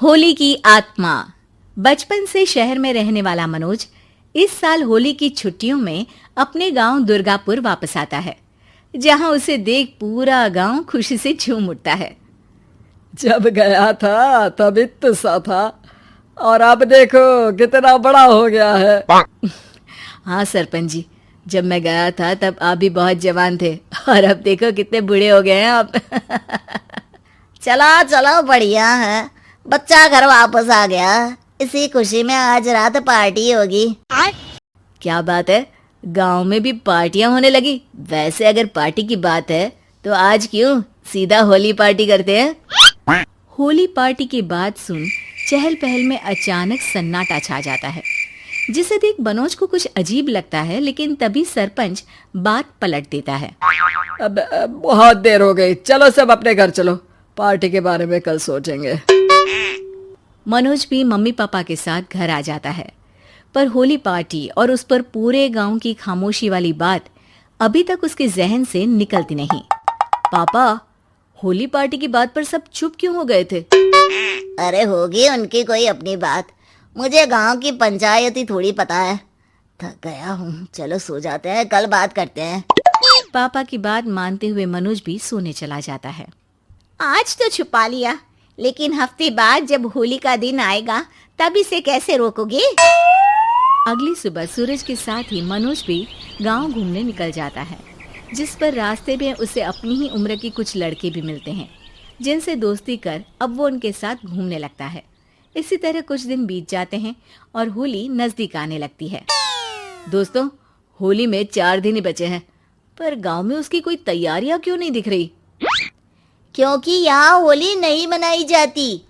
होली की आत्मा। बचपन से शहर में रहने वाला मनोज इस साल होली की छुट्टियों में अपने गांव दुर्गापुर वापस आता है, जहां उसे देख पूरा गांव खुशी से झूम उठता है। जब गया था तब इतना सा था और अब देखो कितना बड़ा हो गया है। हाँ सरपंच जी, जब मैं गया था तब आप भी बहुत जवान थे और अब देखो कितने बूढ़े हो गए हैं आप। चलो चलो, बढ़िया है, बच्चा घर वापस आ गया। इसी खुशी में आज रात पार्टी होगी। क्या बात है, गांव में भी पार्टियां होने लगी। वैसे अगर पार्टी की बात है तो आज क्यों सीधा होली पार्टी करते हैं। होली पार्टी की बात सुन चहल पहल में अचानक सन्नाटा छा जाता है, जिसे देख मनोज को कुछ अजीब लगता है, लेकिन तभी सरपंच बात पलट देता है। अब बहुत देर हो गई, चलो सब अपने घर चलो, पार्टी के बारे में कल सोचेंगे। मनोज भी मम्मी पापा के साथ घर आ जाता है, पर होली पार्टी और उस पर पूरे गांव की खामोशी वाली बात अभी तक उसके जहन से निकलती नहीं। पापा, होली पार्टी की बात पर सब चुप क्यों हो गए थे? अरे होगी उनकी कोई अपनी बात, मुझे गांव की पंचायती थोड़ी पता है। थक गया हूँ, चलो सो जाते हैं, कल बात करते हैं। पापा की बात मानते हुए मनोज भी सोने चला जाता है। आज तो छुपा लिया, लेकिन हफ्ते बाद जब होली का दिन आएगा तब इसे कैसे रोकोगे? अगली सुबह सूरज के साथ ही मनोज भी गांव घूमने निकल जाता है, जिस पर रास्ते में उसे अपनी ही उम्र के कुछ लड़के भी मिलते हैं, जिनसे दोस्ती कर अब वो उनके साथ घूमने लगता है। इसी तरह कुछ दिन बीत जाते हैं और होली नजदीक आने लगती है। दोस्तों, होली में 4 दिन ही बचे हैं, पर गांव में उसकी कोई तैयारियां क्यों नहीं दिख रही? क्योंकि यहाँ होली नहीं मनाई जाती।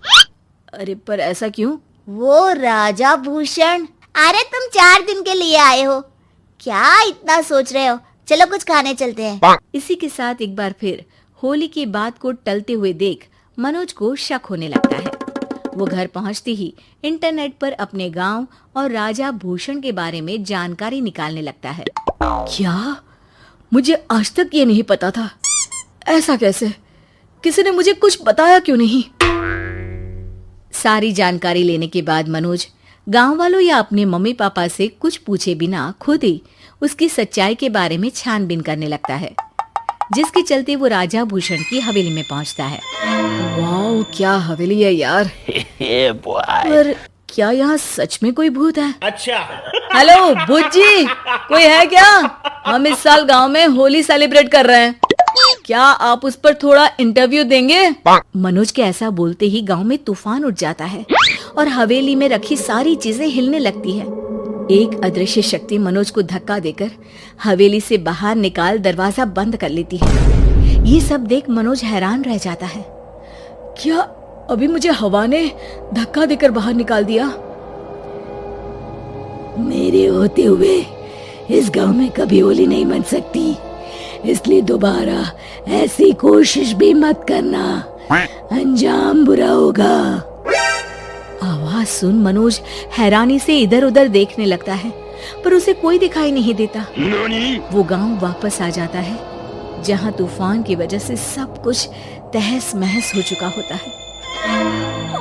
अरे पर ऐसा क्यों? वो राजा भूषण। अरे तुम 4 दिन के लिए आए हो, क्या इतना सोच रहे हो? चलो कुछ खाने चलते हैं। इसी के साथ एक बार फिर होली की बात को टलते हुए देख मनोज को शक होने लगता है। वो घर पहुंचते ही इंटरनेट पर अपने गांव और राजा भूषण के बारे में जानकारी निकालने लगता है। क्या? मुझे आज तक ये नहीं पता था। ऐसा कैसे? किसी ने मुझे कुछ बताया क्यों नहीं? सारी जानकारी लेने के बाद मनोज गांव वालों या अपने मम्मी पापा से कुछ पूछे बिना खुद ही उसकी सच्चाई के बारे में छानबीन करने लगता है, जिसके चलते वो राजा भूषण की हवेली में पहुंचता है। वाह, क्या हवेली है यार। पर क्या यहाँ सच में कोई भूत है? अच्छा। हेलो भूत जी, कोई है क्या? हम इस साल गांव में होली सेलिब्रेट कर रहे हैं, क्या आप उस पर थोड़ा इंटरव्यू देंगे? मनोज के ऐसा बोलते ही गांव में तूफान उठ जाता है और हवेली में रखी सारी चीजें हिलने लगती है। एक अदृश्य शक्ति मनोज को धक्का देकर हवेली से बाहर निकाल दरवाजा बंद कर लेती है। ये सब देख मनोज हैरान रह जाता है। क्या अभी मुझे हवा ने धक्का देकर बाहर निकाल दिया? मेरे होते हुए इस गांव में कभी होली नहीं मन सकती, इसलिए दोबारा ऐसी कोशिश भी मत करना, अंजाम बुरा होगा। आवाज सुन मनोज हैरानी से इधर उधर देखने लगता है, पर उसे कोई दिखाई नहीं देता। वो गांव वापस आ जाता है, जहां तूफान की वजह से सब कुछ तहस महस हो चुका होता है।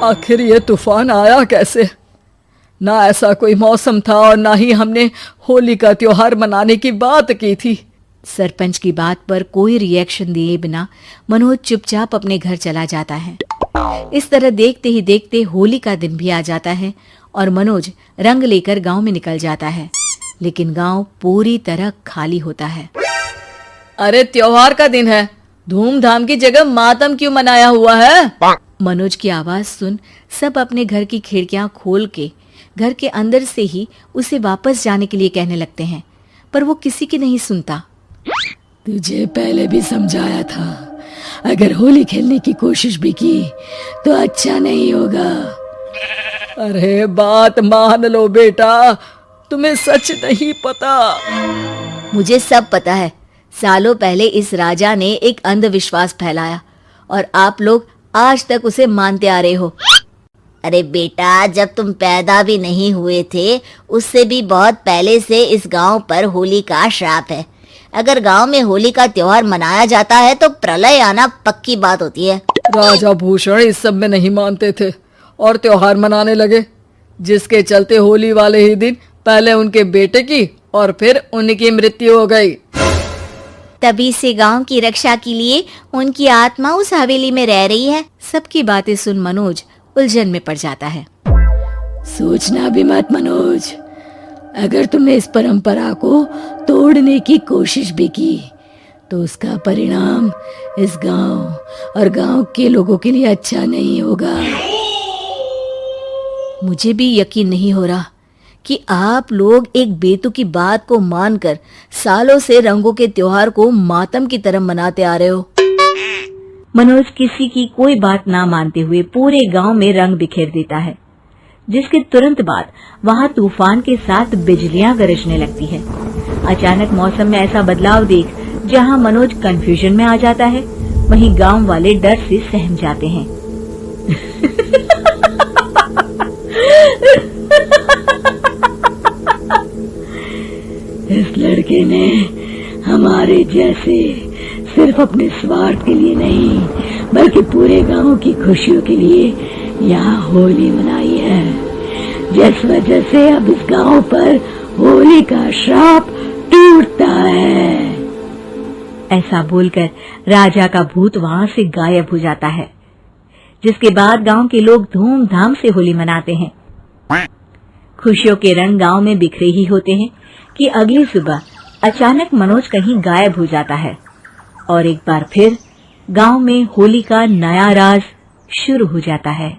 आखिर ये तूफान आया कैसे? ना ऐसा कोई मौसम था और ना ही हमने होली का त्योहार मनाने की बात की थी। सरपंच की बात पर कोई रिएक्शन दिए बिना मनोज चुपचाप अपने घर चला जाता है। इस तरह देखते ही देखते होली का दिन भी आ जाता है और मनोज रंग लेकर गांव में निकल जाता है, लेकिन गांव पूरी तरह खाली होता है। अरे त्योहार का दिन है, धूमधाम की जगह मातम क्यों मनाया हुआ है? मनोज की आवाज सुन सब अपने घर की खिड़कियां खोल के घर के अंदर से ही उसे वापस जाने के लिए कहने लगते हैं, पर वो किसी की नहीं सुनता। तुझे पहले भी समझाया था, अगर होली खेलने की कोशिश भी की तो अच्छा नहीं होगा। अरे बात मान लो बेटा, तुम्हें सच नहीं पता। मुझे सब पता है। सालों पहले इस राजा ने एक अंधविश्वास फैलाया और आप लोग आज तक उसे मानते आ रहे हो। अरे बेटा, जब तुम पैदा भी नहीं हुए थे उससे भी बहुत पहले से इस गांव पर होली का श्राप है। अगर गांव में होली का त्योहार मनाया जाता है तो प्रलय आना पक्की बात होती है। राजा भूषण इस सब में नहीं मानते थे और त्योहार मनाने लगे, जिसके चलते होली वाले ही दिन पहले उनके बेटे की और फिर उनकी मृत्यु हो गई। तभी से गांव की रक्षा के लिए उनकी आत्मा उस हवेली में रह रही है। सबकी बातें सुन मनोज उलझन में पड़ जाता है। सोचना भी मत मनोज, अगर तुमने इस परंपरा को तोड़ने की कोशिश भी की तो उसका परिणाम इस गांव और गांव के लोगों के लिए अच्छा नहीं होगा। मुझे भी यकीन नहीं हो रहा कि आप लोग एक बेतुकी बात को मानकर सालों से रंगों के त्योहार को मातम की तरह मनाते आ रहे हो। मनोज किसी की कोई बात ना मानते हुए पूरे गांव में रंग बिखेर देता है, जिसके तुरंत बाद वहां तूफान के साथ बिजलियां गरजने लगती है। अचानक मौसम में ऐसा बदलाव देख जहां मनोज कंफ्यूजन में आ जाता है, वहीं गांव वाले डर से सहम जाते हैं। इस लड़के ने हमारे जैसे सिर्फ अपने स्वार्थ के लिए नहीं बल्कि पूरे गांव की खुशियों के लिए यहाँ होली मनाई है, जिस वजह से अब इस गांव पर होली का श्राप टूटता है। ऐसा बोलकर राजा का भूत वहां से गायब हो जाता है, जिसके बाद गांव के लोग धूमधाम से होली मनाते हैं। खुशियों के रंग गांव में बिखरे ही होते हैं कि अगली सुबह अचानक मनोज कहीं गायब हो जाता है और एक बार फिर गांव में होली का नया राज शुरू हो जाता है।